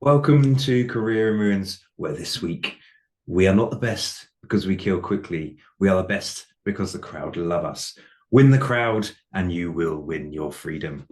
Welcome to Career in Ruins, where this week we are not the best because we kill quickly. We are the best because the crowd love us. Win the crowd and you will win your freedom.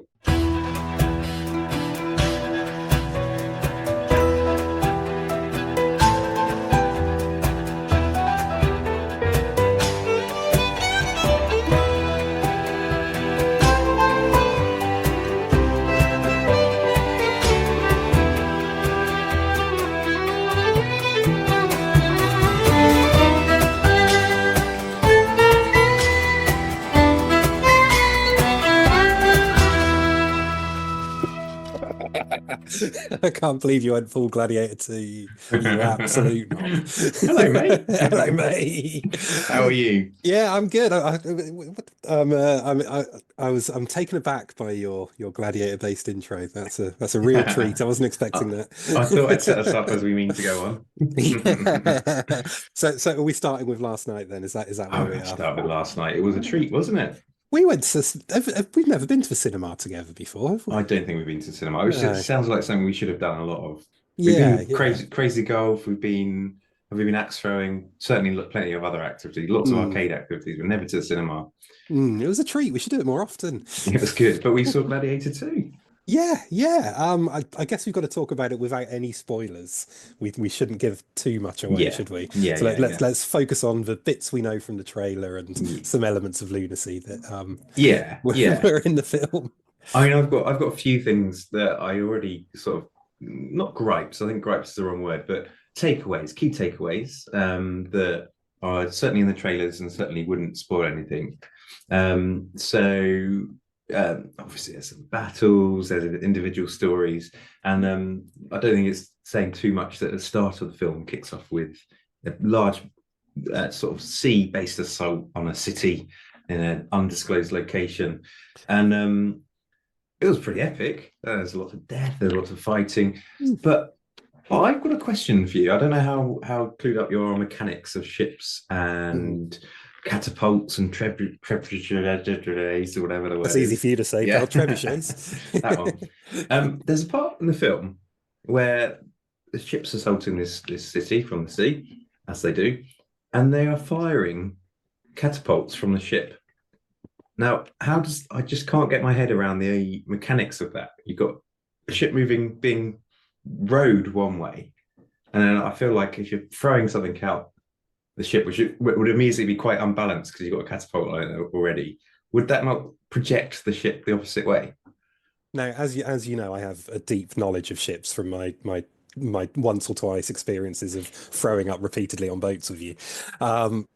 I can't believe you went full Gladiator 2, you absolute knob. Hello, mate. Hello, mate. How are you? Yeah, I'm good. I'm taken aback by your Gladiator-based intro. That's a real treat. I wasn't I, expecting I thought I'd set us up that. as we mean to go on. Yeah. So are we starting with last night then? Is that Oh, where we let's are? start with last night. It was a treat, wasn't it? We went to we've never been to the cinema together before, have I we? don't think we've been to cinema, which No. sounds like something we should have done a lot of. We've Yeah, been yeah. crazy golf. Have we been axe throwing? Certainly, plenty of other activities, lots of Mm, arcade activities, but never to the cinema. it was a treat. We should do it more often. It was good, but we saw Gladiator too. Yeah, yeah. I guess we've got to talk about it without any spoilers. We shouldn't give too much away, Yeah, should we? yeah, So yeah, let's yeah, let's focus on the bits we know from the trailer and yeah, some elements of lunacy that yeah, were, yeah. were in the film. I mean, I've got a few things that I already sort of not gripes. I think gripes is the wrong word, but takeaways, key takeaways that are certainly in the trailers and certainly wouldn't spoil anything. Obviously there's some battles, there's individual stories, and I don't think it's saying too much that the start of the film kicks off with a large sort of sea-based assault on a city in an undisclosed location, and it was pretty epic. There's a lot of death, there's lots of fighting, but I've got a question for you. I don't know how clued up you are on mechanics of ships Mhm. and catapults and trebuchets or whatever the That's word easy is. for you to say, Yeah, pal. Trebuchets. that one. There's a part in the film where the ship's assaulting this city from the sea, as they do, and they are firing catapults from the ship. Now, how does I just can't get my head around the mechanics of that? You've got a ship moving, being rowed one way, and then I feel like if you're throwing something out the ship, which would immediately be quite unbalanced because you've got a catapult on it already, would that not project the ship the opposite way? Now, as you know, I have a deep knowledge of ships from my once or twice experiences of throwing up repeatedly on boats with you. Um,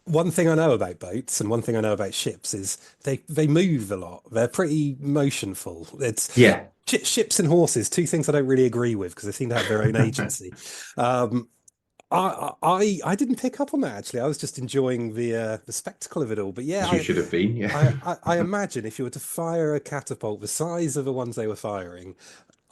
One thing I know about boats and one thing I know about ships is they move a lot. They're pretty motionful. It's Yeah. ships and horses, two things I don't really agree with because they seem to have their own agency. Um, I didn't pick up on that actually. I was just enjoying the spectacle of it all. But yeah, As you should have been, yeah. I imagine if you were to fire a catapult the size of the ones they were firing,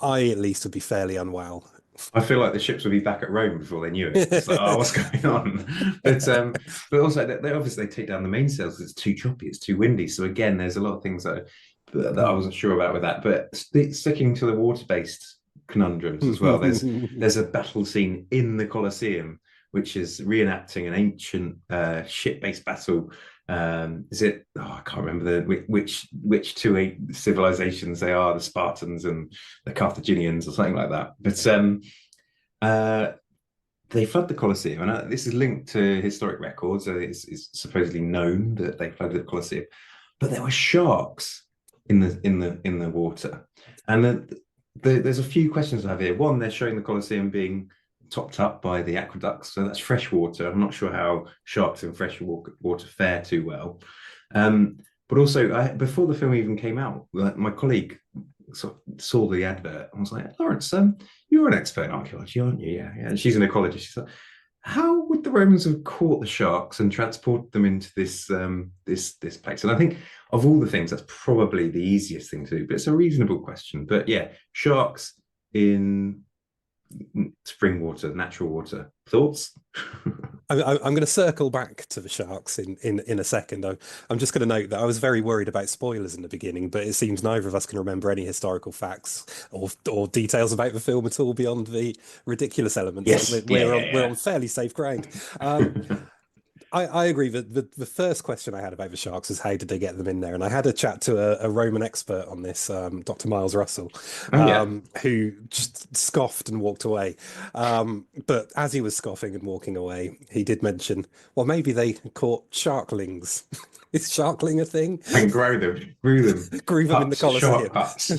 I at least would be fairly unwell. I feel like the ships would be back at Rome before they knew it. It's like, oh, what's going on? But also they obviously take down the mainsails because it's too choppy, it's too windy. So again, there's a lot of things that I wasn't sure about with that. But sticking to the water-based conundrums as well. There's a battle scene in the Colosseum, which is reenacting an ancient ship-based battle. Is it? Oh, I can't remember which two civilizations they are, the Spartans and the Carthaginians, or something like that. But uh, they flood the Colosseum, and this is linked to historic records. So it's supposedly known that they flooded the Colosseum, but there were sharks in the water, and there's a few questions I have here. One, they're showing the Colosseum being topped up by the aqueducts, so that's fresh water. I'm not sure how sharks in fresh water fare too well. But also, before the film even came out, my colleague sort of saw the advert and was like, Lawrence, you're an expert in archaeology, aren't you? Yeah, yeah. And she's an ecologist. She's like, how would the Romans have caught the sharks and transported them into this place? And I think of all the things, that's probably the easiest thing to do. But it's a reasonable question. But yeah, sharks in spring water, natural water. Thoughts? I'm going to circle back to the sharks in a second. I'm just going to note that I was very worried about spoilers in the beginning, but it seems neither of us can remember any historical facts or details about the film at all beyond the ridiculous elements. So Yes, yeah, we're yeah, on fairly safe ground. yeah. I agree that the first question I had about the sharks is how did they get them in there? And I had a chat to a Roman expert on this, Dr. Miles Russell, Oh yeah. who just scoffed and walked away. But as he was scoffing and walking away, he did mention, well, maybe they caught sharklings. Is sharkling a thing? And grew them, Grew them in the shark Colosseum pups.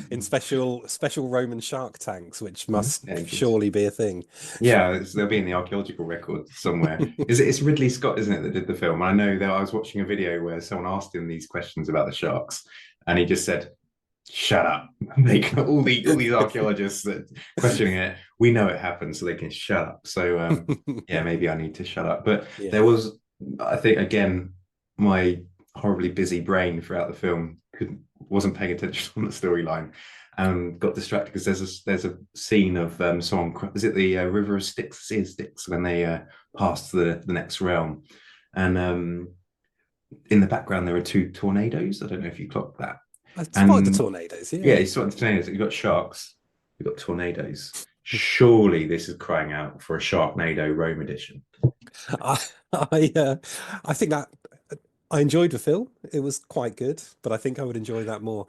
in special Roman shark tanks, which must Yeah, good. surely be a thing. Yeah, they'll be in the archaeological record somewhere. It's Ridley Scott, isn't it, that did the film? I know that I was watching a video where someone asked him these questions about the sharks, and he just said, "Shut up!" They all these archaeologists that questioning it, we know it happened, so they can shut up. So yeah, maybe I need to shut up. But Yeah. there was, I think, again, my horribly busy brain throughout the film wasn't paying attention on the storyline and got distracted because there's a scene of someone, is it the river of Styx, sea of Styx, when they pass to the next realm, and in the background there are two tornadoes. I don't know if you clocked that. I spotted the And tornadoes, yeah, yeah. you spotted the tornadoes. You've got sharks, you've got tornadoes. Surely this is crying out for a Sharknado Rome edition. I I think that I enjoyed the film. It was quite good, but I think I would enjoy that more.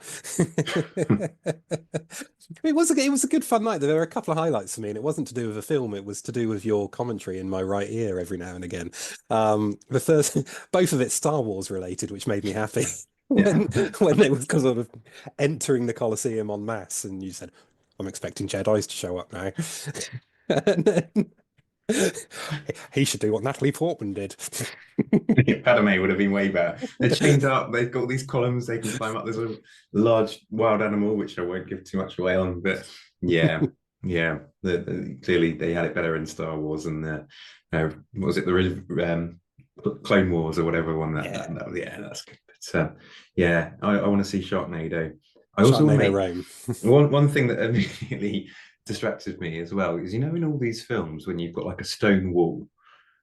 It was a good fun night. There were a couple of highlights for me, and it wasn't to do with the film. It was to do with your commentary in my right ear every now and again. The first, both of it Star Wars related, which made me happy. Yeah. When they were sort of entering the Colosseum en masse, and you said, "I'm expecting Jedi's to show up now." And then he should do what Natalie Portman did. Padme would have been way better. They're chained up. They've got these columns they can climb up. There's a large wild animal, which I won't give too much away on. But yeah, yeah. Clearly, they had it better in Star Wars and what was it, the Clone Wars or whatever one yeah, that's good. But yeah, I want to see Sharknado. I also want to Sharknado make Rome. one thing that immediately distracted me as well is, in all these films when you've got like a stone wall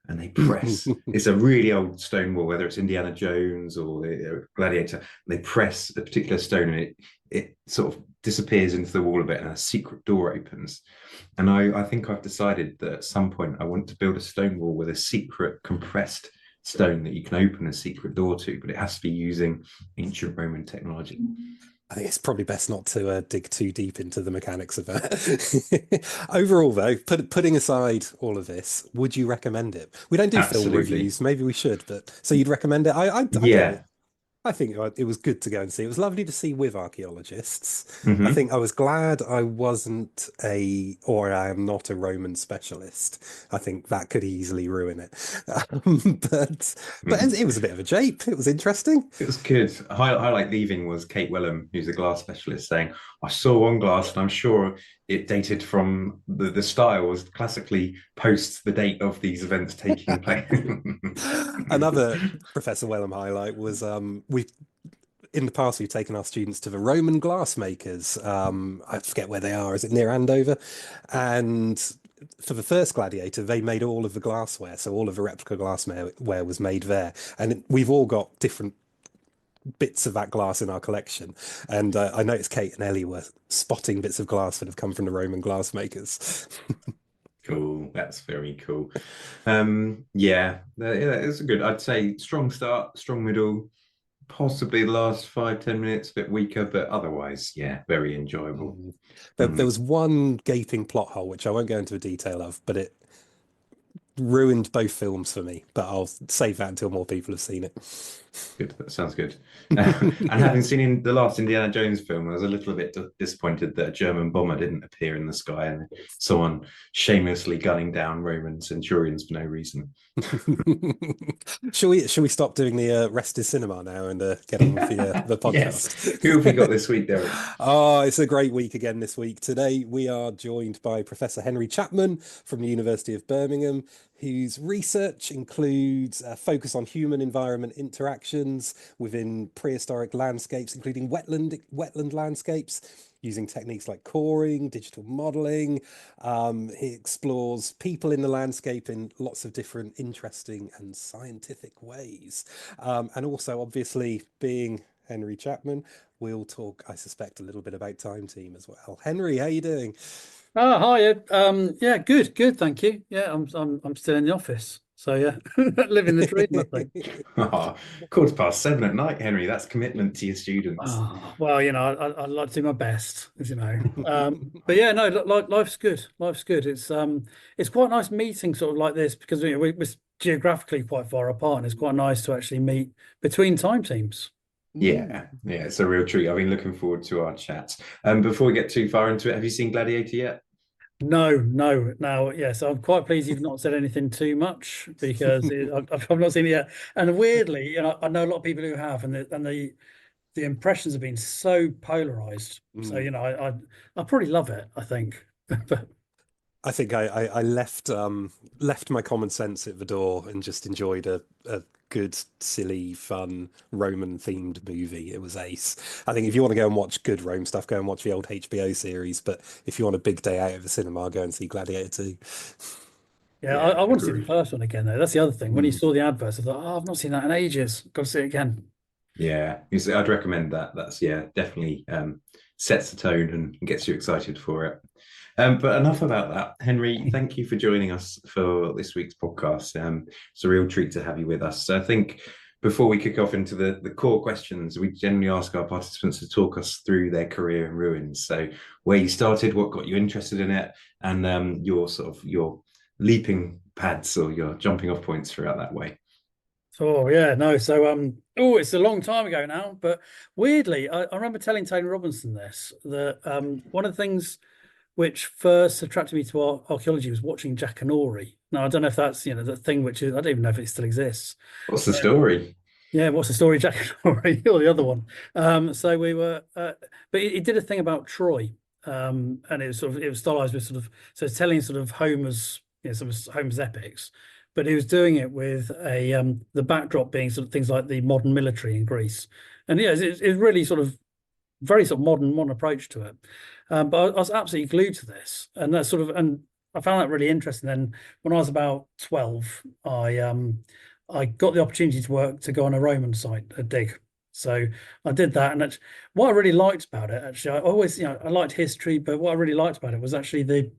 and they press, it's a really old stone wall, whether it's Indiana Jones or Gladiator, they press a particular stone and it sort of disappears into the wall a bit and a secret door opens. And I think I've decided that at some point I want to build a stone wall with a secret compressed stone that you can open a secret door to, but it has to be using ancient Roman technology. I think it's probably best not to dig too deep into the mechanics of that. Overall, though, putting aside all of this, would you recommend it? We don't do film Absolutely. reviews. Maybe we should, but so you'd recommend it? I don't. Yeah. I think it was good to go and see. It was lovely to see with archaeologists. I Hmm. think I was glad I wasn't or I am not a Roman specialist. I think that could easily ruin it. But it was a bit of a jape. It was interesting. It was good. Highlight leaving was Kate Wellham, who's a glass specialist, saying, "I saw one glass, and I'm sure it dated from the style was classically post the date of these events taking place." Another Professor Wellham highlight was we in the past we've taken our students to the Roman glassmakers. I forget where they are. Is it near Andover? And for the first Gladiator, they made all of the glassware, so all of the replica glassware was made there. And we've all got different bits of that glass in our collection. And I noticed Kate and Ellie were spotting bits of glass that have come from the Roman glassmakers. Cool. That's very cool. Yeah, it's a good. I'd say strong start, strong middle. Possibly the last 5-10 minutes a bit weaker, but otherwise, yeah, very enjoyable. There was one gaping plot hole, which I won't go into the detail of, but it ruined both films for me. But I'll save that until more people have seen it. Good. That sounds good. And having seen in the last Indiana Jones film, I was a little bit disappointed that a German bomber didn't appear in the sky and someone shamelessly gunning down Roman centurions for no reason. Shall we stop doing the rest is cinema now and get on with the podcast? Yes. Who have we got this week, Derek? Oh, it's a great week again this week. Today we are joined by Professor Henry Chapman from the University of Birmingham, whose research includes a focus on human-environment interactions within prehistoric landscapes, including wetland landscapes, using techniques like coring, digital modeling. He explores people in the landscape in lots of different interesting and scientific ways. And also, obviously, being Henry Chapman, we'll talk, I suspect, a little bit about Time Team as well. Henry, how you doing? Oh, hi. Yeah, good, thank you. Yeah, I'm still in the office. So yeah, living the dream, I think. Oh, 7:15 at night, Henry. That's commitment to your students. Oh, well, I like to do my best, as you know. But yeah, no, life's good. Life's good. It's quite nice meeting sort of like this because we're geographically quite far apart, and it's quite nice to actually meet between time teams. Yeah, yeah, it's a real treat. I've been looking forward to our chat. Before we get too far into it, have you seen Gladiator yet? No, no. Now, yes, I'm quite pleased you've not said anything too much because I've not seen it yet. And weirdly, I know a lot of people who have, and the impressions have been so polarized. So, I probably love it, I think. But I think I left my common sense at the door and just enjoyed a good, silly, fun Roman themed movie. It was ace. I think if you want to go and watch good Rome stuff, go and watch the old HBO series. But if you want a big day out of the cinema, go and see Gladiator 2. yeah, Yeah, I want to see the agreed. first one again, though. That's the other thing. When you Mm. saw the adverts, I thought, oh, I've not seen that in ages. Got to see it again. Yeah, I'd recommend that. That's definitely sets the tone and gets you excited for it. But enough about that. Henry, thank you for joining us for this week's podcast. It's a real treat to have you with us. So I think before we kick off into the core questions, we generally ask our participants to talk us through their career in ruins. So where you started, what got you interested in it, and your leaping pads or your jumping off points throughout that way. Oh yeah, no. So it's a long time ago now, but weirdly, I remember telling Tony Robinson this that one of the things which first attracted me to archaeology was watching Jackanory. Now I don't know if that's the thing which is I don't even know if it still exists. What's the story? Yeah, what's the story, Jackanory or the other one? So we were, but he did a thing about Troy, and it was stylized with so it's telling sort of Homer's some of Homer's epics, but he was doing it with the backdrop being sort of things like the modern military in Greece, and yeah, it's really sort of very sort of modern approach to it. But I was absolutely glued to this, and and I found that really interesting. Then when I was about 12, I got the opportunity to go on a Roman site, a dig. So I did that, and what I really liked about it, actually, I always, I liked history, but what I really liked about it was actually the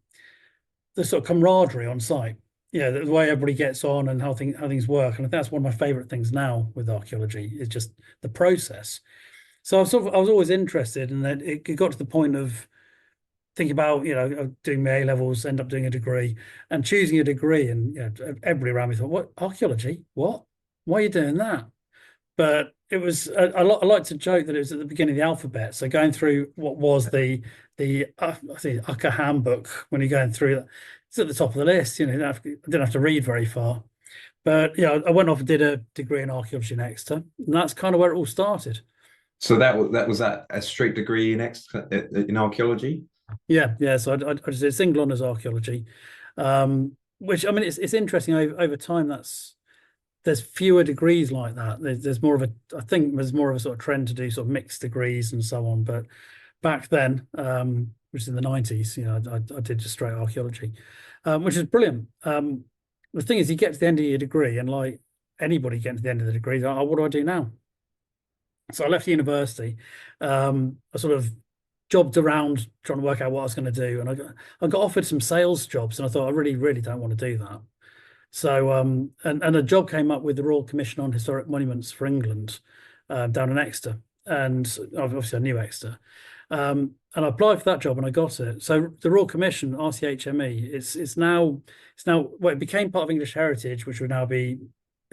sort of camaraderie on site. Yeah, the way everybody gets on and how things work, and I think that's one of my favorite things now with archaeology is just the process. So I was always interested, and then it got to the point of thinking about doing my A levels, end up doing a degree, and choosing a degree, and everybody around me thought, "What archaeology? What? Why are you doing that?" But it was I like to joke that it was at the beginning of the alphabet. So going through what was the I think Ucker handbook when you're going through that, it's at the top of the list. I didn't have to read very far. But yeah, I went off and did a degree in archaeology in Exeter, and that's kind of where it all started. So that was that a straight degree in archaeology? Yeah. So I just did single honours archaeology, which I mean it's interesting over time. There's fewer degrees like that. There's more of I think there's more of a sort of trend to do sort of mixed degrees and so on. But back then, which is in the 90s, I did just straight archaeology, which is brilliant. The thing is, you get to the end of your degree, and like anybody getting to the end of the degree, oh, what do I do now? So I left university. I sort of jobbed around trying to work out what I was going to do, and I got offered some sales jobs, and I thought I really, really don't want to do that. So and a job came up with the Royal Commission on Historic Monuments for England down in Exeter, and obviously I knew Exeter, and I applied for that job and I got it. So the Royal Commission, RCHME, it's now well, it became part of English Heritage, which would now be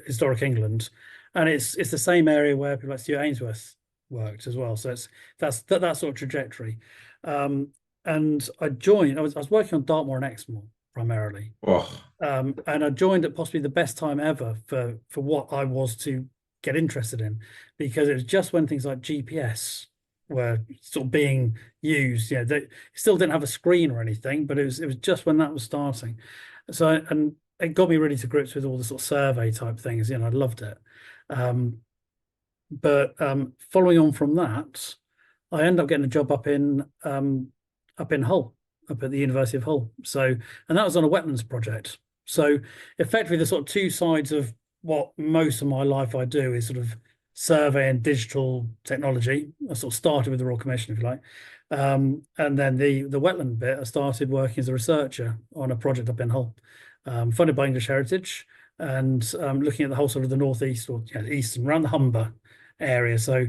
Historic England, and it's the same area where people like Stuart Ainsworth worked as well. So that's that sort of trajectory. And I joined. I was working on Dartmoor and Exmoor primarily. Oh, And I joined at possibly the best time ever for what I was to get interested in, because it was just when things like GPS were sort of being used. They still didn't have a screen or anything, but it was just when that was starting. So and it got me really to grips with all the sort of survey type things. I loved it. But following on from that, I ended up getting a job up in Hull, up at the University of Hull. So, and that was on a wetlands project. So, effectively, the sort of two sides of what most of my life I do is sort of survey and digital technology. I sort of started with the Royal Commission, if you like, and then the wetland bit. I started working as a researcher on a project up in Hull, funded by English Heritage, and looking at the whole sort of the northeast or east and around the Humber area. So,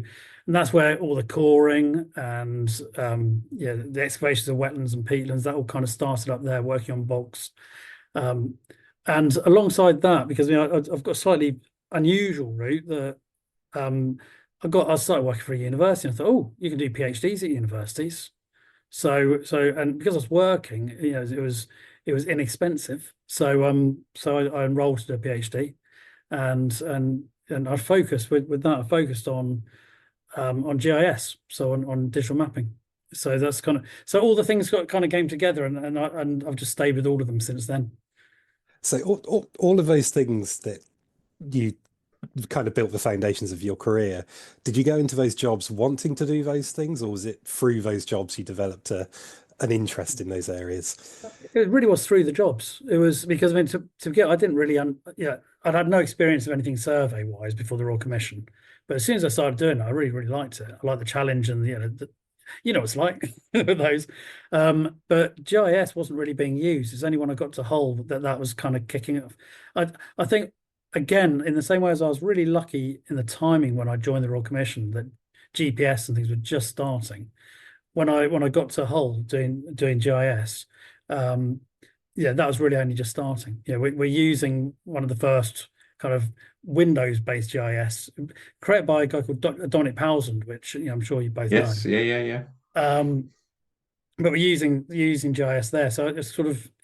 and that's where all the coring and the excavations of wetlands and peatlands, that all kind of started up there, working on bogs. And alongside that, because I've got a slightly unusual route that I started working for a university, and I thought, oh, you can do PhDs at universities. So and because I was working, it was inexpensive. So I enrolled to do a PhD, and I focused with that. I focused on GIS, so on digital mapping. So that's so all the things kind of came together, and I've just stayed with all of them since then. So all of those things that you kind of built the foundations of your career, did you go into those jobs wanting to do those things, or was it through those jobs you developed an interest in those areas? It really was through the jobs. It was because to begin, I didn't really I'd had no experience of anything survey wise before the Royal Commission, but as soon as I started doing it, I really liked it. I liked the challenge, and what it's like with those. But GIS wasn't really being used. It's only when I got to Hull that was kind of kicking off. I think, again, in the same way as I was really lucky in the timing when I joined the Royal Commission, that GPS and things were just starting. When I got to Hull doing GIS, that was really only just starting. We're using one of the first kind of Windows-based GIS created by a guy called Dominic Powsand, which I'm sure you both know. Yes, yeah. But we're using GIS there, so I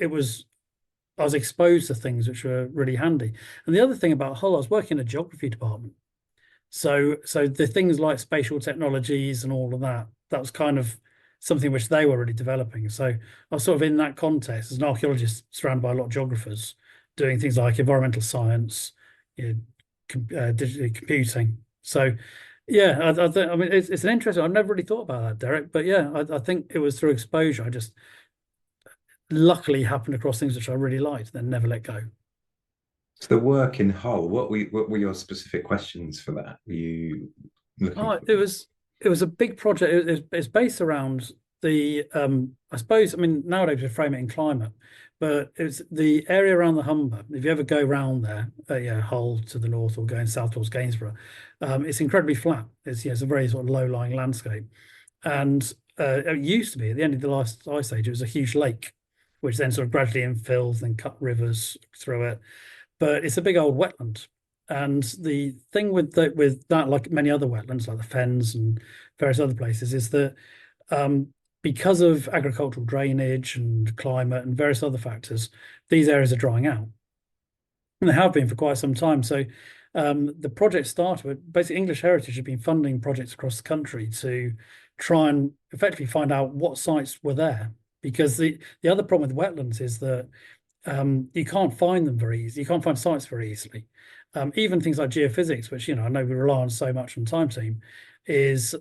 was exposed to things which were really handy. And the other thing about Hull, I was working in a geography department, so the things like spatial technologies and all of that was kind of something which they were really developing. So I was sort of in that context as an archaeologist, surrounded by a lot of geographers, doing things like environmental science, digital computing. So yeah, I mean, it's an interesting. I've never really thought about that, Derek. But yeah, I think it was through exposure. I just luckily happened across things which I really liked, then never let go. So the work in Hull, what were your specific questions for that? Were you looking for? It was a big project. It's based around the I suppose, I mean, nowadays we frame it in climate, but it's the area around the Humber. If you ever go around there, Hull to the north or going south towards Gainsborough, it's incredibly flat. It's a very sort of low-lying landscape, and it used to be at the end of the last ice age, it was a huge lake, which then sort of gradually infills and cut rivers through it. But it's a big old wetland. And the thing with that, like many other wetlands, like the Fens and various other places, is that because of agricultural drainage and climate and various other factors, these areas are drying out. And they have been for quite some time. So the project started with basically English Heritage had been funding projects across the country to try and effectively find out what sites were there. Because the other problem with wetlands is that you can't find them very easily. You can't find sites very easily. Even things like geophysics, which I know we rely on so much from Time Team, is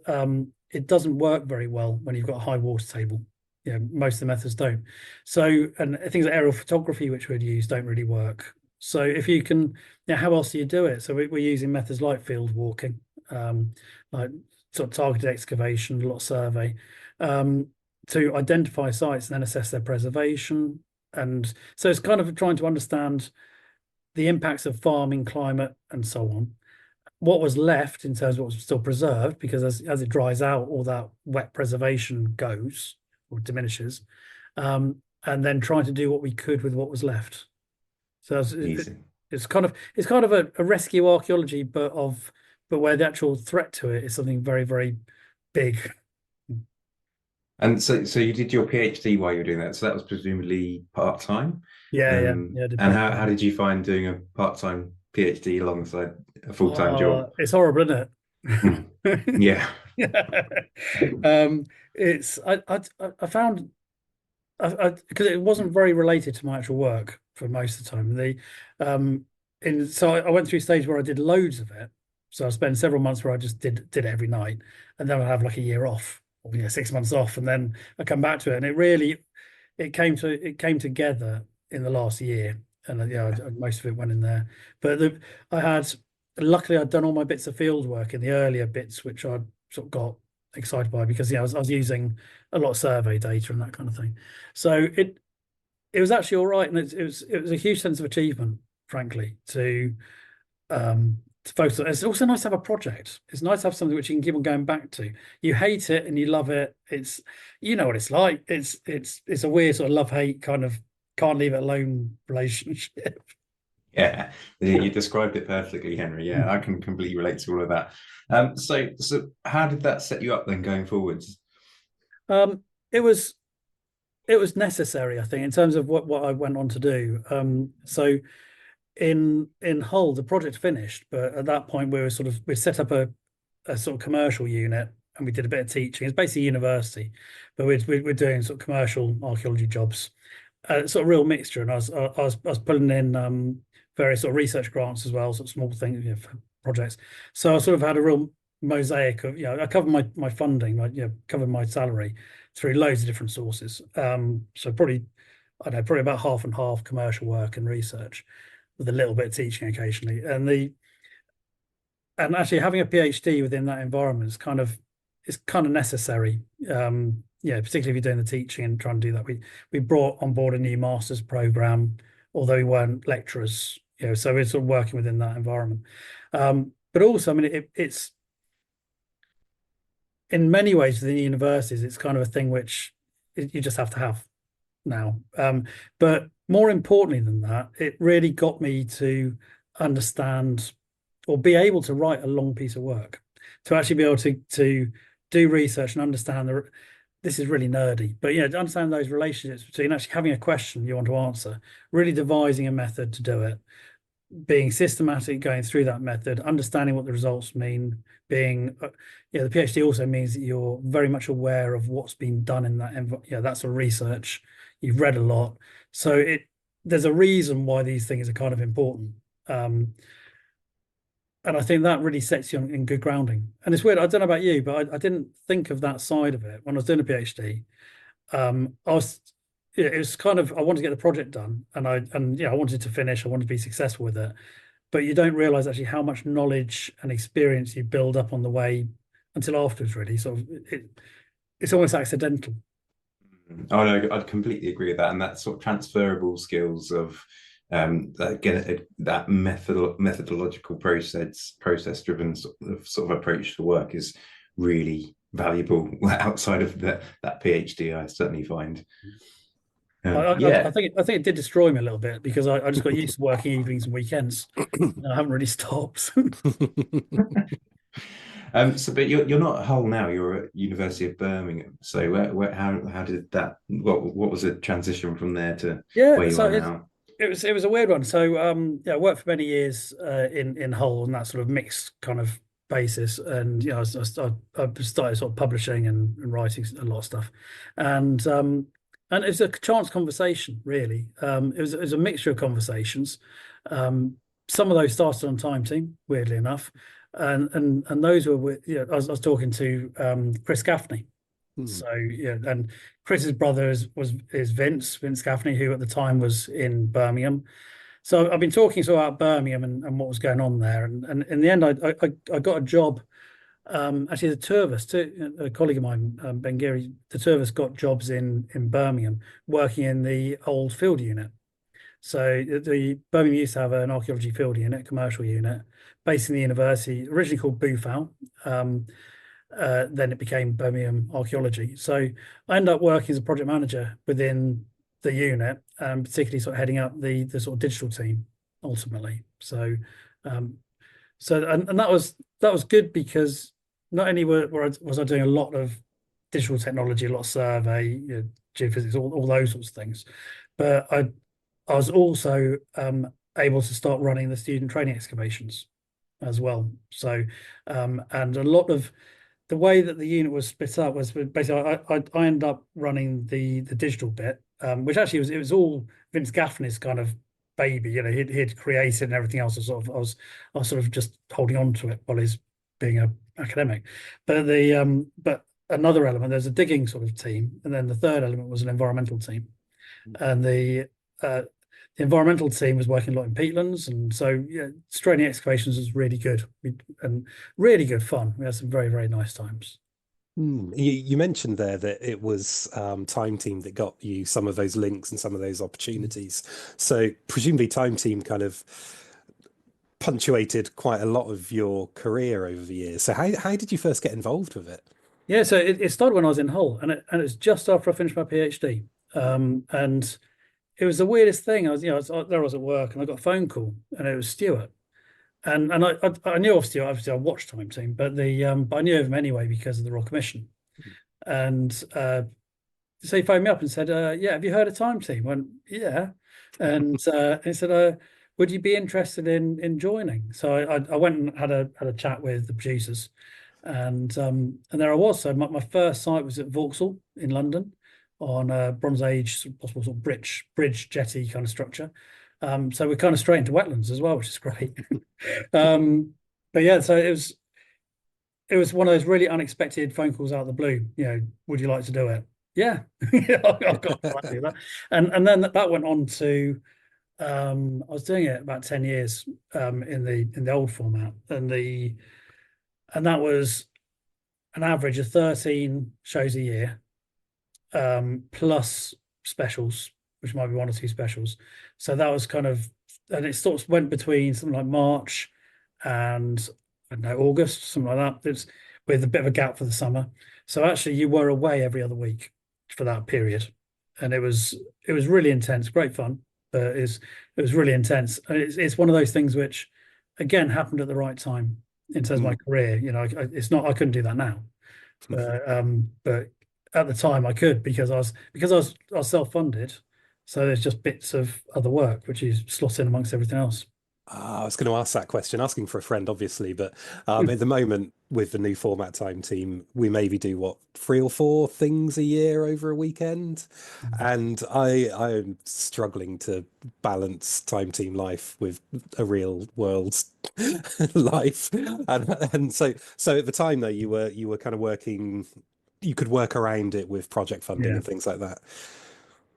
it doesn't work very well when you've got a high water table. Most of the methods don't. So, and things like aerial photography, which we'd use, don't really work. So if you can, how else do you do it? So we're using methods like field walking, like sort of targeted excavation, a lot of survey, to identify sites and then assess their preservation. And so it's kind of trying to understand the impacts of farming, climate, and so on. What was left in terms of what was still preserved, because as it dries out, all that wet preservation goes or diminishes, and then trying to do what we could with what was left. So it's kind of a rescue archaeology, but where the actual threat to it is something very, very big. And so you did your PhD while you were doing that. So that was presumably part-time. Yeah. And how did you find doing a part-time PhD alongside a full-time job? It's horrible, isn't it? Yeah. It's I found because it wasn't very related to my actual work. for most of the time. So I went through a stage where I did loads of it. So I spent several months where I just did it every night, and then I'd have like a year off, or 6 months off, and then I come back to it, and it came together in the last year, and most of it went in there. But luckily I'd done all my bits of field work in the earlier bits, which I sort of got excited by, because I was using a lot of survey data and that kind of thing. So it was actually all right, and it was a huge sense of achievement, frankly, to focus on. It's also nice to have a project. It's nice to have something which you can keep on going back to. You hate it and you love it. It's, you know what it's like. It's a weird sort of love-hate kind of can't leave it alone relationship. Yeah, you described it perfectly, Henry. Yeah, I can completely relate to all of that. So how did that set you up then going forwards? It was necessary, I think, in terms of what I went on to do. So in Hull, the project finished, but at that point we set up a sort of commercial unit, and we did a bit of teaching. It's basically university, but we're doing sort of commercial archaeology jobs, sort of real mixture. And I was pulling in various sort of research grants as well, sort of small things, for projects. So I sort of had a real mosaic of, I covered my funding, covered my salary through loads of different sources. So probably about half and half commercial work and research, with a little bit of teaching occasionally. And actually having a PhD within that environment is kind of necessary. Particularly if you're doing the teaching and trying to do that. We brought on board a new master's program, although we weren't lecturers, so we're sort of working within that environment. But also, I mean, it's in many ways within universities, it's kind of a thing which you just have to have now. But more importantly than that, it really got me to understand, or be able to write a long piece of work, to actually be able to do research and understand this is really nerdy, but to understand those relationships between actually having a question you want to answer, really devising a method to do it, being systematic, going through that method, understanding what the results mean, being the PhD also means that you're very much aware of what's been done in that sort of research. You've read a lot, so there's a reason why these things are kind of important. And I think that really sets you in good grounding. And it's weird, I don't know about you, but I didn't think of that side of it when I was doing a PhD. It was kind of, I wanted to get the project done, and I wanted to finish, I wanted to be successful with it. But you don't realize actually how much knowledge and experience you build up on the way until afterwards, really. Sort of, it's almost accidental. Oh no, I'd completely agree with that. And that sort of transferable skills of that methodological process driven sort of approach to work is really valuable outside of that PhD, I certainly find. I think it did destroy me a little bit, because I just got used to working evenings and weekends, and I haven't really stopped. But you're not at Hull now. You're at University of Birmingham. So how did that? What was the transition from there to where you are now? It was a weird one. So I worked for many years in Hull on that sort of mixed kind of basis, and I started sort of publishing and writing a lot of stuff, and it was a chance conversation, really. It was a mixture of conversations. Some of those started on Time Team, weirdly enough, and those were with, I was talking to Chris Gaffney. So and Chris's brother is Vince Gaffney, who at the time was in Birmingham. So I've been talking about Birmingham and what was going on there, and in the end I got a job. Actually, the two of us, a colleague of mine, Ben Geary, the two of us got jobs in Birmingham, working in the old field unit. So the Birmingham used to have an archaeology field unit, commercial unit, based in the university, originally called Bufal. Then it became Birmingham Archaeology. So I ended up working as a project manager within the unit, and particularly sort of heading up the sort of digital team ultimately. So and that was good, because not only was I doing a lot of digital technology, a lot of survey, geophysics, all those sorts of things, but I was also able to start running the student training excavations as well. So and a lot of the way that the unit was split up was basically I ended up running the digital bit, which actually it was all Vince Gaffney's kind of baby. He'd created and everything else. I was sort of just holding on to it while he's being a academic. But another element, there's a digging sort of team, and then the third element was an environmental team, and the environmental team was working a lot in peatlands, and so straining excavations was really good and really good fun. We had some very, very nice times. You mentioned there that it was Time Team that got you some of those links and some of those opportunities. So presumably Time Team kind of punctuated quite a lot of your career over the years. So how did you first get involved with it? Yeah, so it started when I was in Hull, and it's just after I finished my PhD. And it was the weirdest thing. There I was at work, and I got a phone call, and it was Stuart. And I knew of Stuart, obviously I watched Time Team, but I knew of him anyway because of the Royal Commission. And so he phoned me up and said, "Yeah, have you heard of Time Team?" I went, "Yeah," and he said, "Would you be interested in joining?" So I went and had a chat with the producers, and there I was. So my first site was at Vauxhall in London, on a Bronze Age, possible sort of bridge jetty kind of structure. So we're kind of straight into wetlands as well, which is great. But yeah, so it was one of those really unexpected phone calls out of the blue. Would you like to do it? Yeah, I've got to do that. And then that went on to I was doing it about 10 years in the old format, and that was an average of 13 shows a year, plus specials, which might be one or two specials. So that was kind of, and it sort of went between something like March and I don't know, August, something like that. It's with a bit of a gap for the summer. So actually, you were away every other week for that period, and it was really intense, great fun, but it was really intense. And it's one of those things which, again, happened at the right time in terms of my career. It's not, I couldn't do that now, but at the time I could, because I was self-funded. So there's just bits of other work which you slot in amongst everything else. I was going to ask that question, asking for a friend, obviously, but at the moment with the new format Time Team, we maybe do what, 3 or 4 things a year over a weekend, and I'm struggling to balance Time Team life with a real world life, and so at the time though you were kind of working, you could work around it with project funding Yeah. and things like that.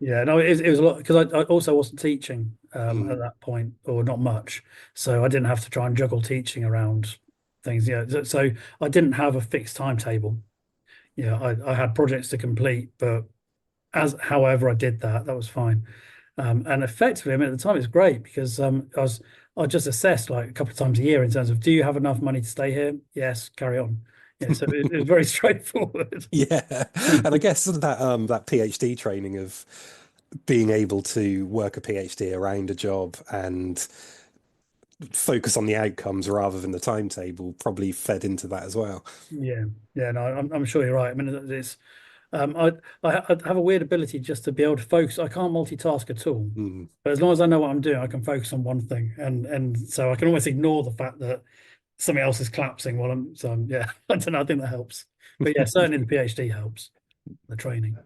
Yeah, no, it was a lot, because I also wasn't teaching at that point, or not much, so I didn't have to try and juggle teaching around things. So I didn't have a fixed timetable. I had projects to complete, but however I did that was fine. And effectively, I mean, at the time it's great, because I just assessed like a couple of times a year in terms of, do you have enough money to stay here? Yes, carry on. So it was very straightforward. Yeah, and I guess that that PhD training of being able to work a PhD around a job and focus on the outcomes rather than the timetable probably fed into that as well. Yeah, no, I'm sure you're right. I mean, it's I have a weird ability just to be able to focus. I can't multitask at all, but as long as I know what I'm doing, I can focus on one thing, and so I can almost ignore the fact that something else is collapsing while I'm. So yeah, I don't know. I think that helps. But yeah, certainly the PhD helps. The training.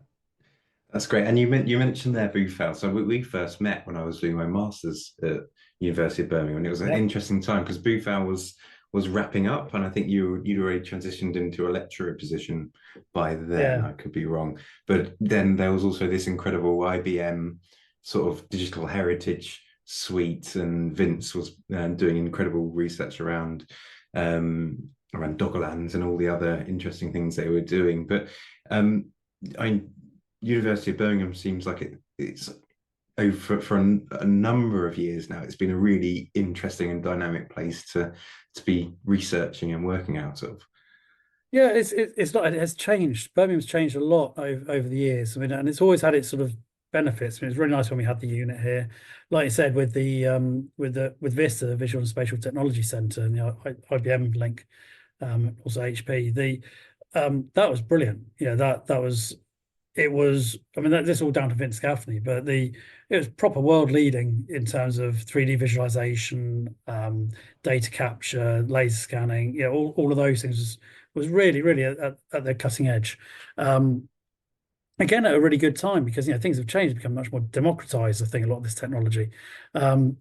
That's great. And you mentioned there Boothell. So we first met when I was doing my master's at University of Birmingham, and it was an interesting time because Boothell was wrapping up, and I think you'd already transitioned into a lecturer position by then. Yeah. I could be wrong, but then there was also this incredible IBM sort of digital heritage suite, and Vince was doing incredible research around Doggerlands and all the other interesting things they were doing. But University of Birmingham seems like it's over for a number of years now. It's been a really interesting and dynamic place to be researching and working out of. Yeah, it's not. It has changed. Birmingham's changed a lot over the years. I mean, and it's always had its sort of benefits. I mean, it's really nice when we had the unit here, like you said, with with Vista, the Visual and Spatial Technology Centre, and IBM link, also HP. That was brilliant. That was. It was, I mean, this is all down to Vince Gaffney, but it was proper world leading in terms of 3D visualization, data capture, laser scanning, all of those things was really, really at the cutting edge. again at a really good time because things have changed, become much more democratized. I think a lot of this technology, so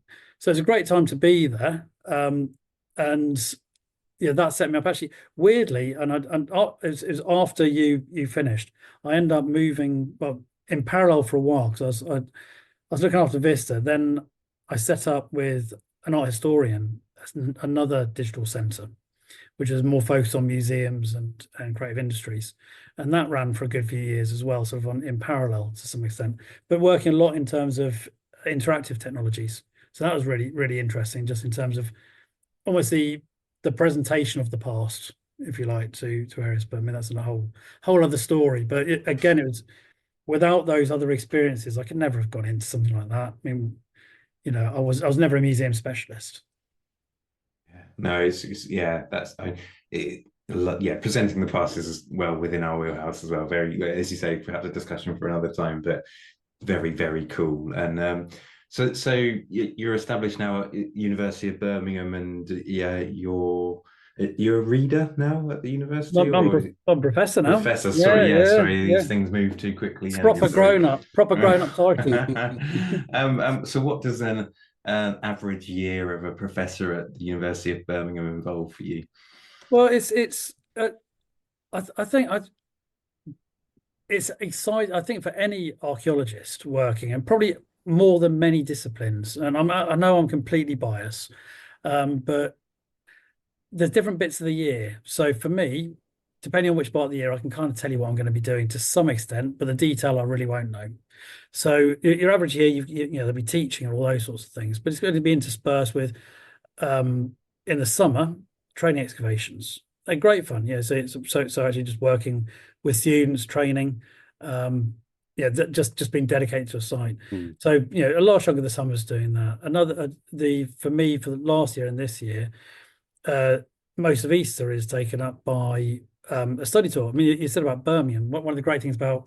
it's a great time to be there. And yeah, that set me up actually weirdly. It was after you finished. I ended up moving in parallel for a while because I was looking after Vista. Then I set up with an art historian another digital center, which is more focused on museums and creative industries. And that ran for a good few years as well, sort of in parallel to some extent, but working a lot in terms of interactive technologies. So that was really, really interesting, just in terms of almost the presentation of the past, if you like, to areas. But I mean, that's a whole other story. But again, it was without those other experiences, I could never have gone into something like that. I mean, I was never a museum specialist. No, it's yeah, yeah, presenting the past is well within our wheelhouse as well. Very, as you say, perhaps a discussion for another time, but very, very cool. And so you're established now at University of Birmingham, and yeah, you're a reader now at the university, or I'm professor now. professor? Sorry, Yeah, sorry, yeah. these things move too quickly. It's Henry, sorry. proper grown up title. So what does an average year of a professor at the University of Birmingham involve for you? Well, I think it's exciting. I think for any archaeologist working, and probably more than many disciplines, and I know I'm completely biased, but there's different bits of the year. So for me, depending on which part of the year, I can kind of tell you what I'm going to be doing to some extent, but the detail I really won't know. So your average year, there'll be teaching and all those sorts of things, but it's going to be interspersed with, in the summer, training excavations. They're great fun. Yeah, so so actually just working with students, training, just being dedicated to a site. So a large chunk of the summer's doing that. For me for the last year and this year, most of Easter is taken up by a study tour. I mean, you said about Birmingham. One of the great things about,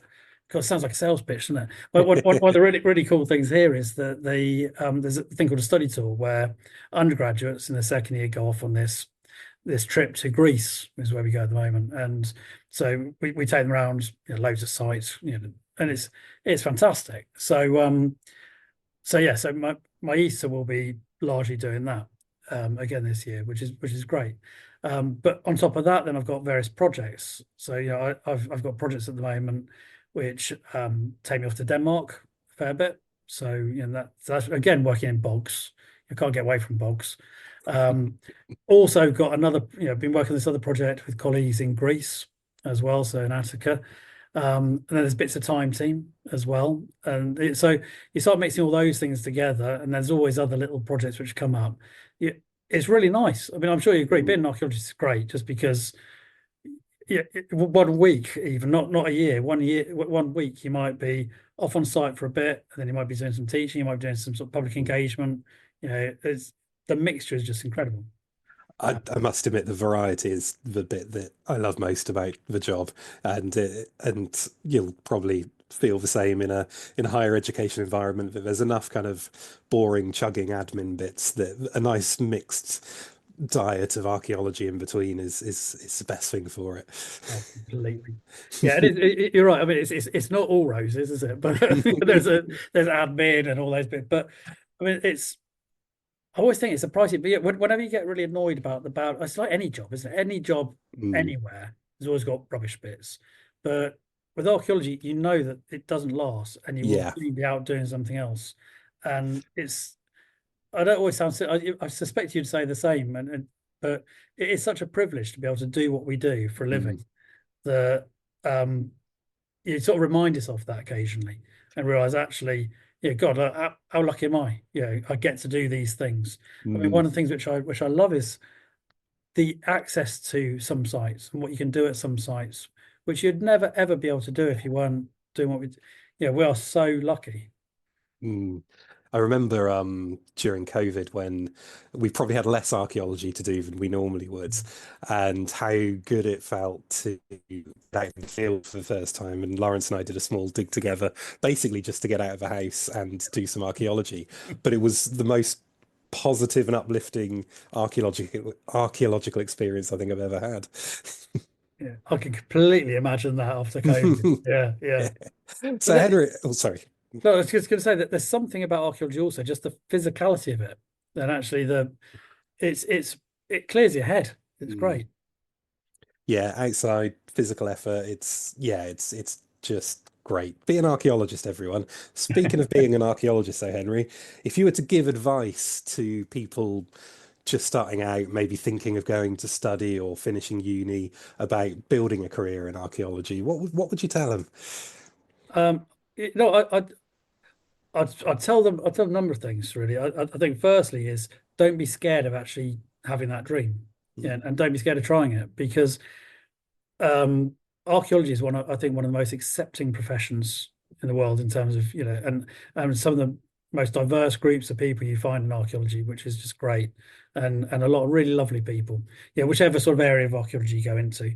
God, it sounds like a sales pitch, doesn't it? But one of the really, really cool things here is that there's a thing called a study tour where undergraduates in the second year go off on this trip to Greece, is where we go at the moment. And so we take them around loads of sites, and it's fantastic. So my Easter will be largely doing that again this year, which is great. But on top of that, then I've got various projects. So I've got projects at the moment which take me off to Denmark a fair bit. So that's again working in bogs. You can't get away from bogs. Also got another, been working on this other project with colleagues in Greece as well, so in Attica. And then there's bits of Time Team as well. And so you start mixing all those things together, and there's always other little projects which come up. It's really nice. I mean, I'm sure you agree, being an archaeologist is great just because 1 week, even not a year, 1 week, you might be off on site for a bit, and then you might be doing some teaching, you might be doing some sort of public engagement. The mixture is just incredible. I must admit the variety is the bit that I love most about the job, and you'll probably feel the same in a higher education environment, that there's enough kind of boring chugging admin bits that a nice mixed diet of archaeology in between is the best thing for it. Oh, completely. Yeah, you're right. I mean, it's not all roses, is it? But there's admin and all those bits. But I mean, I always think it's surprising, but whenever you get really annoyed about it's like any job, isn't it? Any job anywhere has always got rubbish bits. But with archaeology, you know that it doesn't last, and you will be out doing something else. And I don't always sound. I suspect you'd say the same, but it is such a privilege to be able to do what we do for a living that you sort of remind yourself of that occasionally and realize actually. Yeah, God, how lucky am I? I get to do these things. I mean, one of the things which I love is the access to some sites and what you can do at some sites, which you'd never ever be able to do if you weren't doing what we. We are so lucky. I remember during COVID when we probably had less archaeology to do than we normally would, and how good it felt to get out in the field for the first time. And Lawrence and I did a small dig together, basically just to get out of the house and do some archaeology. But it was the most positive and uplifting archaeological experience I think I've ever had. Yeah, I can completely imagine that after COVID. Yeah, yeah. Yeah. But So Henry, oh sorry. no, I was just going to say that there's something about archaeology also, just the physicality of it, and actually it clears your head. It's Mm. great. Yeah, outside physical effort, it's just great. Be an archaeologist, everyone. Speaking of being an archaeologist, though, Henry, if you were to give advice to people just starting out, maybe thinking of going to study or finishing uni about building a career in archaeology, what would you tell them? Um, no, I'd tell them. I'd tell them a number of things really. I think firstly is don't be scared of actually having that dream, yeah, and don't be scared of trying it because um, archaeology is I think one of the most accepting professions in the world in terms of and some of the most diverse groups of people you find in archaeology, which is just great, and a lot of really lovely people. Yeah, whichever sort of area of archaeology you go into,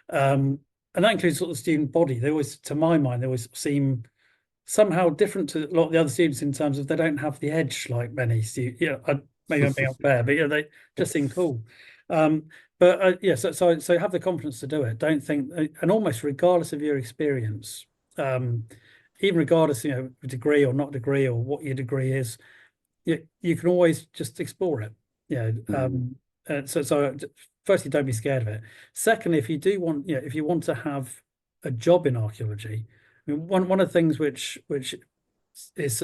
and that includes sort of the student body. They always, to my mind, they always seem somehow different to a lot of the other students in terms of they don't have the edge like many students. Maybe I'm being unfair, but they just seem cool. Um, but yeah, so have the confidence to do it. Don't think, and almost regardless of your experience, um, even regardless, degree or not degree or what your degree is, you can always just explore it. Yeah. Mm, So firstly, don't be scared of it. Secondly, if you do want, if you want to have a job in archaeology, I mean, one of the things which is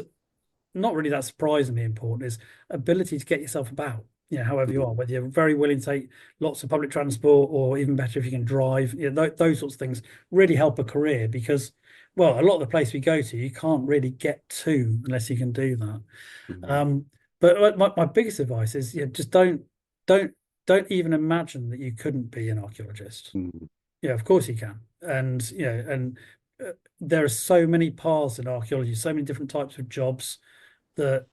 not really that surprisingly important is ability to get yourself about. However you mm, are, whether you're very willing to take lots of public transport, or even better if you can drive. Those sorts of things really help a career because, well, a lot of the place we go to, you can't really get to unless you can do that. mm, Um, but my biggest advice is, just don't don't even imagine that you couldn't be an archaeologist. mm. Yeah, of course you can. And there are so many paths in archaeology, so many different types of jobs that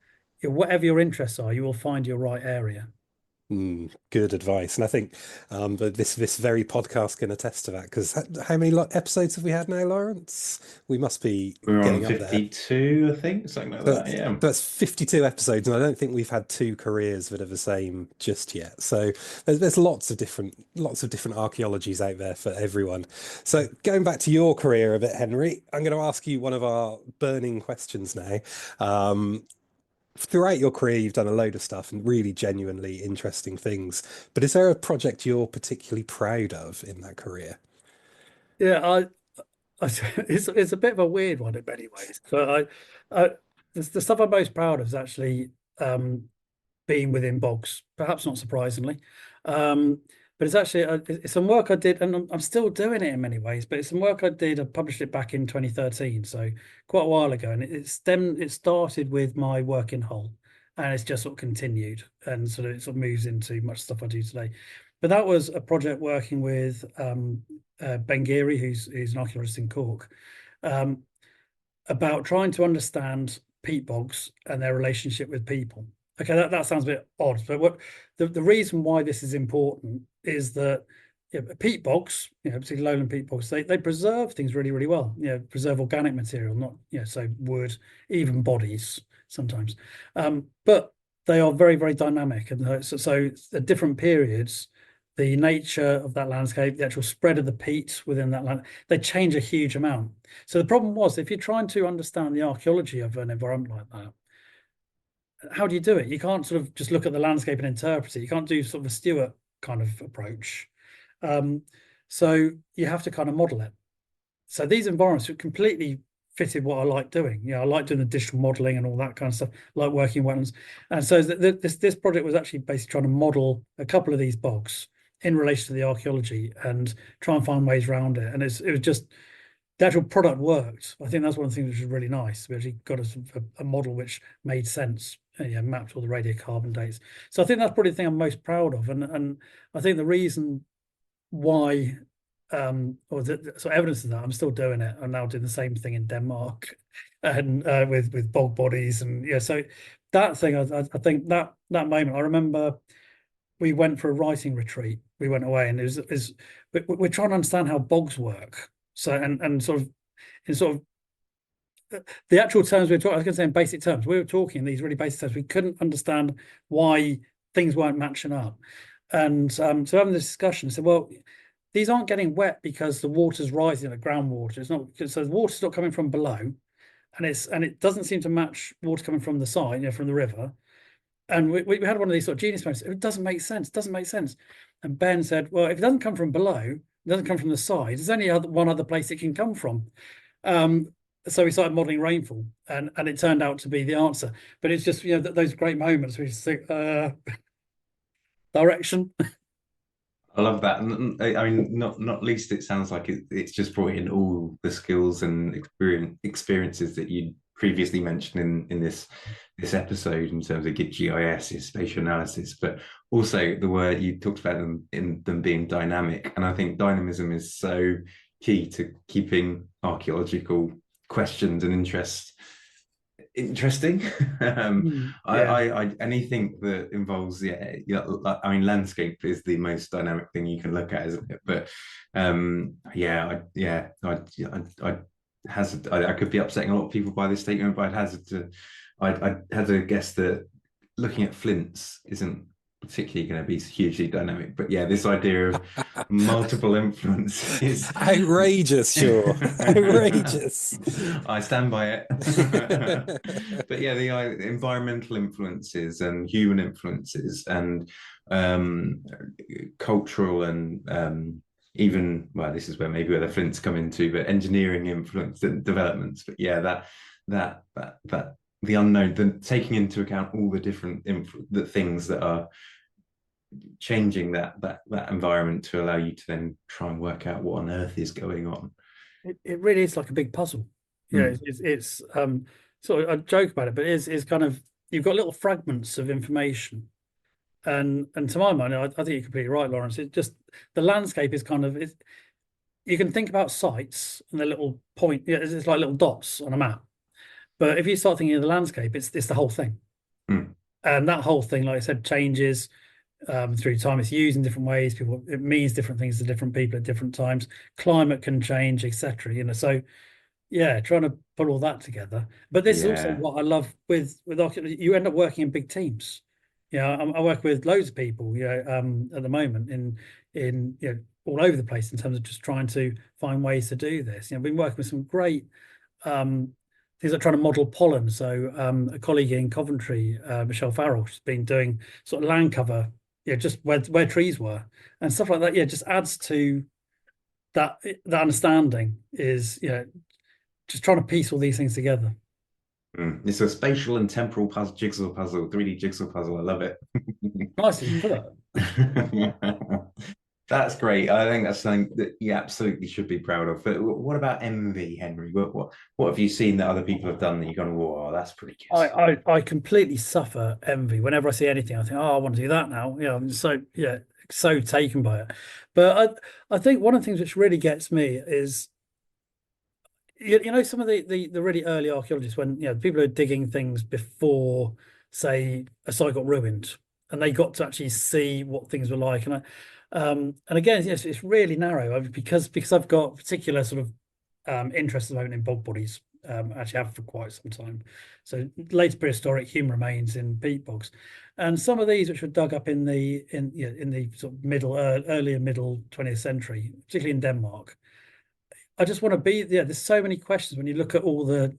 whatever your interests are, you will find your right area. Good advice, and I think but this very podcast can attest to that because how many episodes have we had now, Lawrence? We must be We're on getting up there. 52, I think, something like So that. Yeah. that's 52 episodes, and I don't think we've had two careers that are the same just yet. So there's lots of different archaeologies out there for everyone. So going back to your career a bit, Henry, I'm going to ask you one of our burning questions now. Um, Throughout your career, you've done a load of stuff and really genuinely interesting things. But is there a project you're particularly proud of in that career? Yeah, it's a bit of a weird one in many ways. So the stuff I'm most proud of is actually um, being within bogs, perhaps not surprisingly. Um, but it's actually it's some work I did, and I'm still doing it in many ways. But it's some work I did. I published it back in 2013, so quite a while ago, and it started with my work in Hull, and it's just sort of continued, and it sort of moves into much stuff I do today. But that was a project working with Ben Geary, who's an archaeologist in Cork, um, about trying to understand peat bogs and their relationship with people. Okay, that sounds a bit odd, but the reason why this is important is that peat bogs, particularly lowland peat bogs, they preserve things really, really well. Preserve organic material, not so wood, even bodies sometimes, but they are very, very dynamic, and so at different periods, the nature of that landscape, the actual spread of the peat within that land, they change a huge amount. So the problem was, if you're trying to understand the archaeology of an environment like that, how do you do it? You can't sort of just look at the landscape and interpret it. You can't do sort of a Stewart kind of approach. Um, so you have to kind of model it. So these environments completely fitted what I like doing. I like doing the digital modeling and all that kind of stuff, like working in wetlands. And so this project was actually basically trying to model a couple of these bogs in relation to the archaeology and try and find ways around it. And it was just the actual product worked. I think that's one of the things which was really nice. We actually got a model which made sense, mapped all the radiocarbon dates. So I think that's probably the thing I'm most proud of. And I think the reason why, so evidence of that, I'm still doing it. I'm now doing the same thing in Denmark, and with bog bodies, and so that thing, I think that moment, I remember we went for a writing retreat. We went away, and we're trying to understand how bogs work. So and sort of in sort of the actual terms we were talking, I was going to say in basic terms, we were talking in these really basic terms. We couldn't understand why things weren't matching up. And so having this discussion, I said, well, these aren't getting wet because the water's rising, the groundwater. It's not, so the water's not coming from below, and it doesn't seem to match water coming from the side, from the river. And we had one of these sort of genius moments. It doesn't make sense. It doesn't make sense. And Ben said, well, if it doesn't come from below, it doesn't come from the side. There's only one other place it can come from. So we started modeling rainfall, and it turned out to be the answer. But it's just, those great moments where you just think, direction. I love that. I mean, not least, it sounds like it's just brought in all the skills and experiences that you previously mentioned in this episode in terms of GIS, spatial analysis, but also the word you talked about them being dynamic. And I think dynamism is so key to keeping archaeological questions and interests interesting. I anything that involves I mean, landscape is the most dynamic thing you can look at, isn't it? But I could be upsetting a lot of people by this statement, but I'd hazard to guess that looking at flints isn't particularly going to be hugely dynamic. But yeah, this idea of multiple influences outrageous, sure. Outrageous. I stand by it. But yeah, the environmental influences and human influences and cultural and even, well, this is where the flints come into, but engineering influence and developments. But yeah, that the unknown, the taking into account all the different the things that are changing that environment to allow you to then try and work out what on earth is going on. It really is like a big puzzle. It's sort of, I joke about it, but it's kind of, you've got little fragments of information, and to my mind, I think you're completely right, Lawrence. It just, the landscape is kind of, you can think about sites and the little point, it's like little dots on a map. But if you start thinking of the landscape, it's the whole thing. And that whole thing, like I said, changes through time. It's used in different ways. It means different things to different people at different times. Climate can change, etc. So yeah, trying to put all that together. But this is also what I love with archaeology. You end up working in big teams. I work with loads of people, at the moment in all over the place in terms of just trying to find ways to do this. I've been working with some great things like trying to model pollen. So a colleague in Coventry, Michelle Farrell, has been doing sort of land cover, just where trees were and stuff like that. Just adds to that understanding, is just trying to piece all these things together. It's a spatial and temporal jigsaw puzzle, 3D jigsaw puzzle. I love it. Nicely put it. That's great. I think that's something that you absolutely should be proud of. But what about envy, Henry? What have you seen that other people have done that you've gone, whoa, that's pretty good? I completely suffer envy whenever I see anything. I think, oh, I want to do that now. I'm so taken by it. But I think one of the things which really gets me is, some of the really early archaeologists, when people are digging things before, say, a site got ruined, and they got to actually see what things were like. And again, yes, it's really narrow because I've got particular sort of interest at the moment in bog bodies. Actually have for quite some time. So later prehistoric human remains in peat bogs, and some of these which were dug up in the sort of earlier middle 20th century, particularly in Denmark. I just want to be there. There's so many questions when you look at all the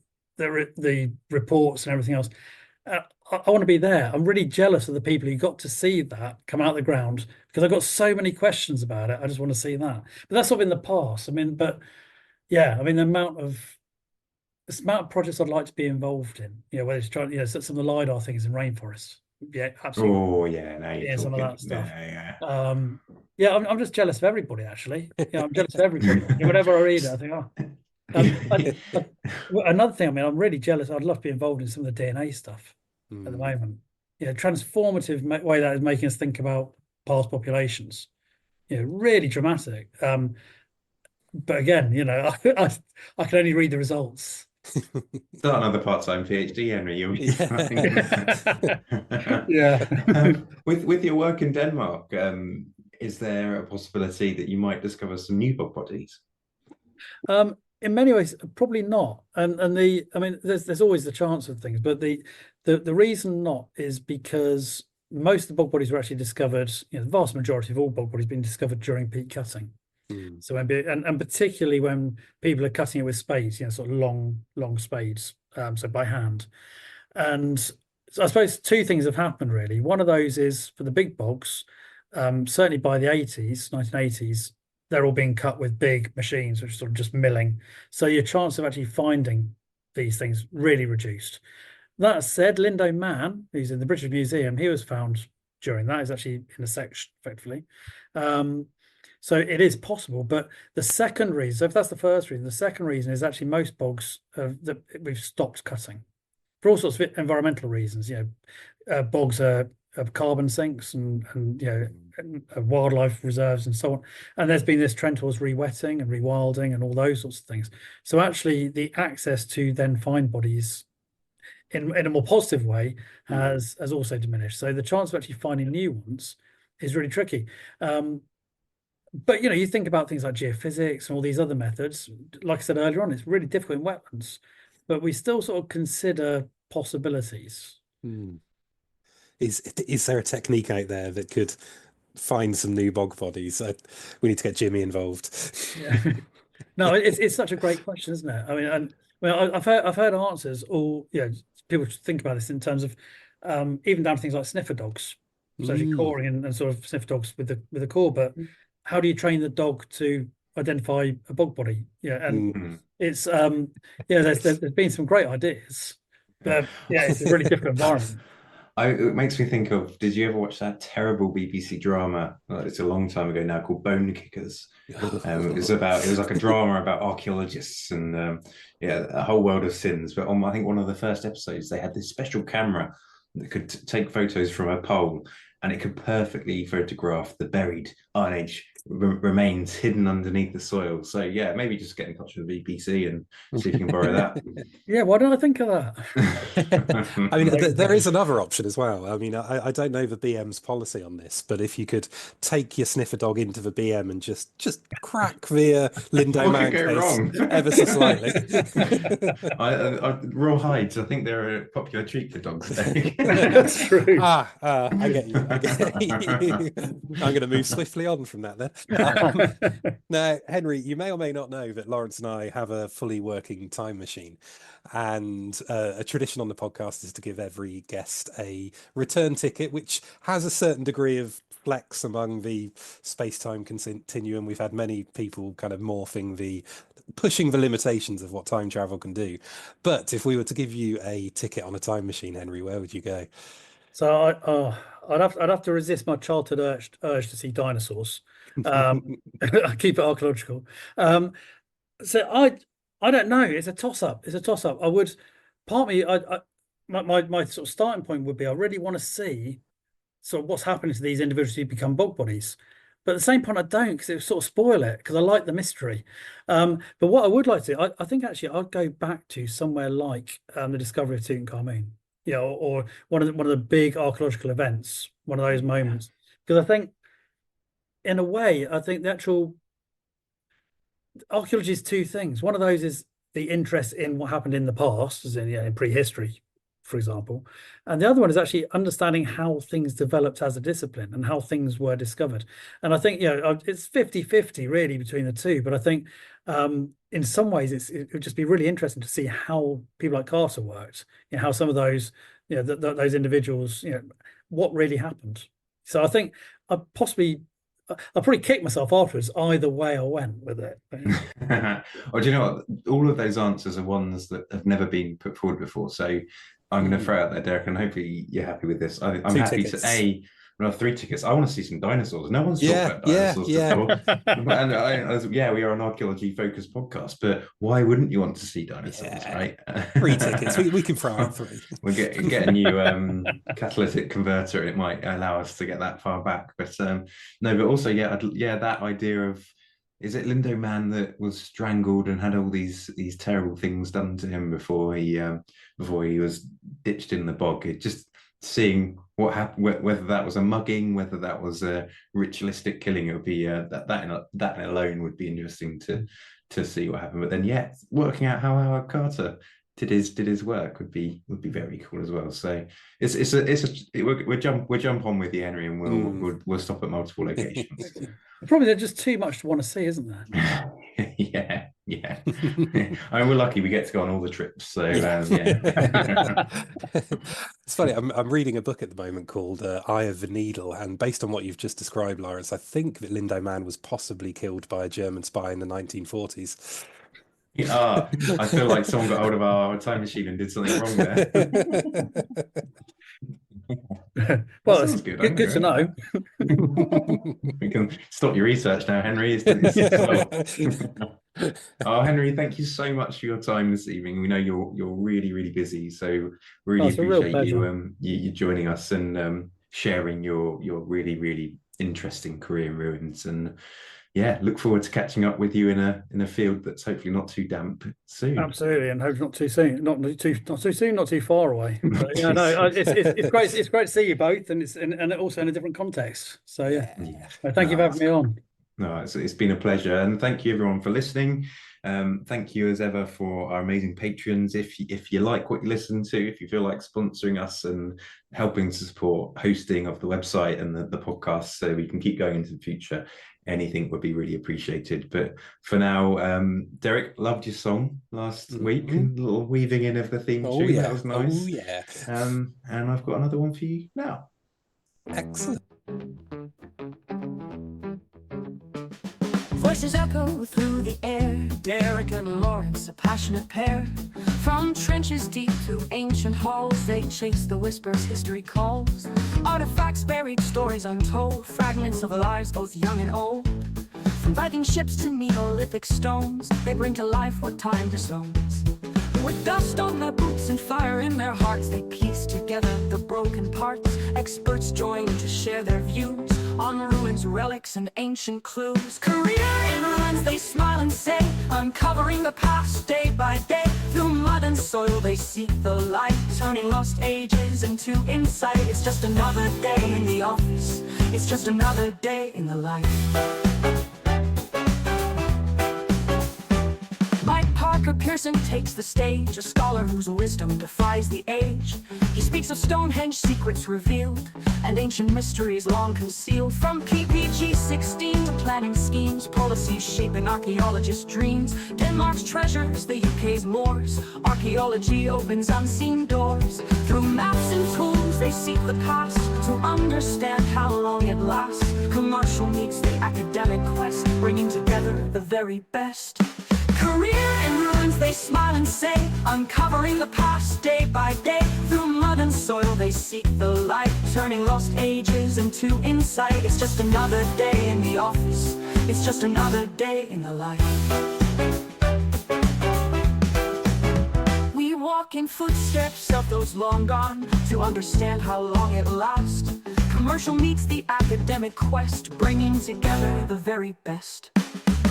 reports and everything else. I want to be there. I'm really jealous of the people who got to see that come out of the ground, because I've got so many questions about it. I just want to see that. But that's sort of in the past. The amount of projects I'd like to be involved in, whether it's trying, some of the LiDAR things in rainforests. Yeah, absolutely. Oh yeah, now you're some of that stuff. Yeah. I'm just jealous of everybody, actually. I'm jealous of everybody. Whenever I read it, I think, another thing, I'm really jealous. I'd love to be involved in some of the DNA stuff at the moment. Transformative way that is making us think about past populations. Really dramatic. But again, I can only read the results. Start another part-time PhD, Henry. With your work in Denmark, is there a possibility that you might discover some new bog bodies? In many ways, probably not. And there's always the chance of things, but the reason not is because most of the bog bodies were actually discovered. The vast majority of all bog bodies being discovered during peat cutting. So and particularly when people are cutting it with spades, sort of long spades, so by hand. And so I suppose two things have happened really. One of those is for the big bogs, certainly by the 1980s, they're all being cut with big machines, which are sort of just milling. So your chance of actually finding these things really reduced. That said, Lindo Man, who's in the British Museum, he was found during that. He's actually in a section, effectively. So it is possible. But the second reason, so if that's the first reason, the second reason is actually most bogs that we've stopped cutting for all sorts of environmental reasons. Bogs are carbon sinks and wildlife reserves and so on. And there's been this trend towards re-wetting and rewilding and all those sorts of things. So actually the access to then find bodies in a more positive way has also diminished. So the chance of actually finding new ones is really tricky. But you think about things like geophysics and all these other methods. Like I said earlier on, it's really difficult in wetlands, but we still sort of consider possibilities. Is there a technique out there that could find some new bog bodies? We need to get Jimmy involved. Yeah. No, it's such a great question, isn't it? I mean, I've heard answers. All people think about this in terms of even down to things like sniffer dogs, so actually coring and sort of sniffer dogs with the core. But how do you train the dog to identify a bog body? And it's there's been some great ideas, but it's a really different environment. It makes me think of, did you ever watch that terrible BBC drama? It's a long time ago now, called Bone Kickers. It was like a drama about archaeologists and a whole world of sins. But on, I think, one of the first episodes, they had this special camera that could take photos from a pole, and it could perfectly photograph the buried Iron Age remains hidden underneath the soil. So yeah, maybe just get in touch with the BBC and see if you can borrow that. Yeah, why don't I think of that? I mean, there is another option as well. I mean, I don't know the BM's policy on this, but if you could take your sniffer dog into the BM and just crack the Lindo Man case ever so slightly. Raw hides, I think they're a popular treat for dogs today. That's true. I get you. I'm going to move swiftly on from that then. Now, Henry, you may or may not know that Lawrence and I have a fully working time machine, and a tradition on the podcast is to give every guest a return ticket, which has a certain degree of flex among the space-time continuum. We've had many people kind of pushing the limitations of what time travel can do. But if we were to give you a ticket on a time machine, Henry, where would you go? So I'd have to resist my childhood urge to see dinosaurs. I keep it archaeological. So I don't know. It's a toss up. I would, part of me, my sort of starting point would be, I really want to see sort of what's happening to these individuals who become bog bodies. But at the same point, I don't, because it would sort of spoil it, because I like the mystery. But what I would like to, I think actually I'd go back to somewhere like the discovery of Tutankhamun. Or one of the big archaeological events, one of those moments. Because I think, in a way, the actual archaeology is two things. One of those is the interest in what happened in the past, as in prehistory, for example. And the other one is actually understanding how things developed as a discipline and how things were discovered. And I think, it's 50-50 really between the two. But I think in some ways it would just be really interesting to see how people like Carter worked, how some of those, those individuals, what really happened. So I think I'll probably kick myself afterwards either way I went with it. Well, do you know what? All of those answers are ones that have never been put forward before. So I'm going to throw out there, Derek, and hopefully you're happy with this. I'm happy to I have 3 tickets. I want to see some dinosaurs. No one's talked about dinosaurs before. And we are an archaeology focused podcast, but why wouldn't you want to see dinosaurs, right? 3 tickets. We can throw out 3. We'll get a new catalytic converter, and it might allow us to get that far back. But no, but also, that idea of, is it Lindo Man that was strangled and had all these terrible things done to him before he was ditched in the bog? It just seeing what happened, whether that was a mugging, whether that was a ritualistic killing, it would be that alone would be interesting to see what happened. But then, working out how Howard Carter did his work would be very cool as well. So we'll jump on with you, Henry, and we'll stop at multiple locations. Probably there's just too much to want to see, isn't there? Yeah. I mean, we're lucky we get to go on all the trips. So yeah. It's funny. I'm reading a book at the moment called Eye of the Needle, and based on what you've just described, Lawrence, I think that Lindo Man was possibly killed by a German spy in the 1940s. Yeah, I feel like someone got hold of our time machine and did something wrong there. Well, it's good to know. We can stop your research now, Henry. Oh, Henry, thank you so much for your time this evening. We know you're really, really busy, so really appreciate you joining us and sharing your really, really interesting career in ruins. And yeah, look forward to catching up with you in a field that's hopefully not too damp soon. Absolutely, and hope not too soon, not too soon, not too far away. But, it's great. It's great to see you both, and and also in a different context. So yeah. Thank you for having me on. No, it's been a pleasure, and thank you everyone for listening. Thank you as ever for our amazing patrons. If you like what you listen to, if you feel like sponsoring us and helping to support hosting of the website and the podcast so we can keep going into the future, anything would be really appreciated. But for now, Derek, loved your song last week, a little weaving in of the theme tune. Yeah. That was nice. Oh yeah. And I've got another one for you now. Excellent. Voices echo through the air, Derek and Lawrence, a passionate pair. From trenches deep to ancient halls, they chase the whispers history calls. Artifacts buried, stories untold, fragments of lives both young and old. From Viking ships to Neolithic stones, they bring to life what time disowns. With dust on their boots and fire in their hearts, they piece together the broken parts. Experts join to share their views on ruins, relics, and ancient clues. Career in ruins, they smile and say, uncovering the past day by day. Through mud and soil, they seek the light, turning lost ages into insight. It's just another day in the office. It's just another day in the life. Parker Pearson takes the stage, a scholar whose wisdom defies the age. He speaks of Stonehenge secrets revealed and ancient mysteries long concealed. From PPG 16 to planning schemes, policies shaping archaeologists' dreams. Denmark's treasures, the UK's moors, archaeology opens unseen doors. Through maps and tools, they seek the past to understand how long it lasts. Commercial meets the academic quest, bringing together the very best. Career in ruins, they smile and say, uncovering the past day by day. Through mud and soil, they seek the light, turning lost ages into insight. It's just another day in the office. It's just another day in the life. We walk in footsteps of those long gone to understand how long it lasts. Commercial meets the academic quest, bringing together the very best.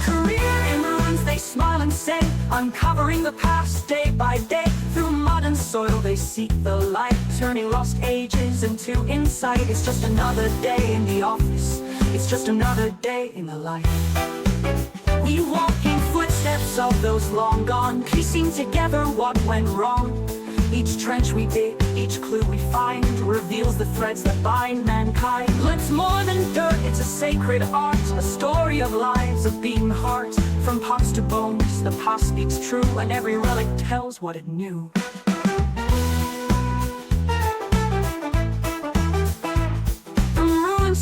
Career in ruins, they smile and say, uncovering the past day by day. Through mud and soil, they seek the light, turning lost ages into insight. It's just another day in the office. It's just another day in the life. We walk in footsteps of those long gone, piecing together what went wrong. Each trench we dig, each clue we find, reveals the threads that bind mankind. It's more than dirt, it's a sacred art, a story of lives, of beating hearts. From pots to bones, the past speaks true, and every relic tells what it knew.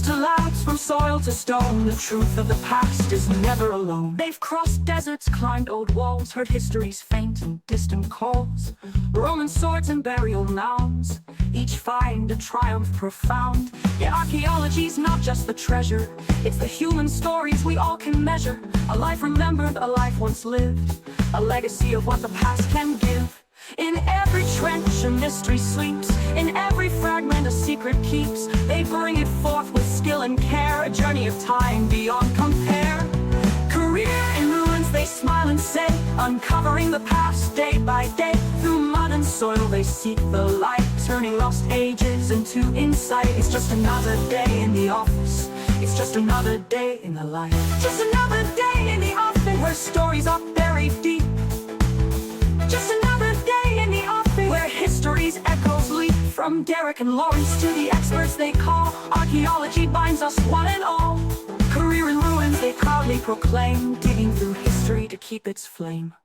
To labs, from soil to stone, the truth of the past is never alone. They've crossed deserts, climbed old walls, heard history's faint and distant calls. Roman swords and burial mounds, each find a triumph profound. Yeah, archaeology's not just the treasure, it's the human stories we all can measure. A life remembered, a life once lived, a legacy of what the past can give. In every trench a mystery sleeps, in every fragment a secret keeps. They bring it forth with skill and care, a journey of time beyond compare. Career in ruins, they smile and say, uncovering the past day by day. Through mud and soil they seek the light, turning lost ages into insight. It's just another day in the office. It's just another day in the life. Just another day in the office, where stories are buried deep. Just another day these echoes leap from Derek and Lawrence to the experts they call. Archaeology binds us one and all. Career in ruins they proudly proclaim, digging through history to keep its flame.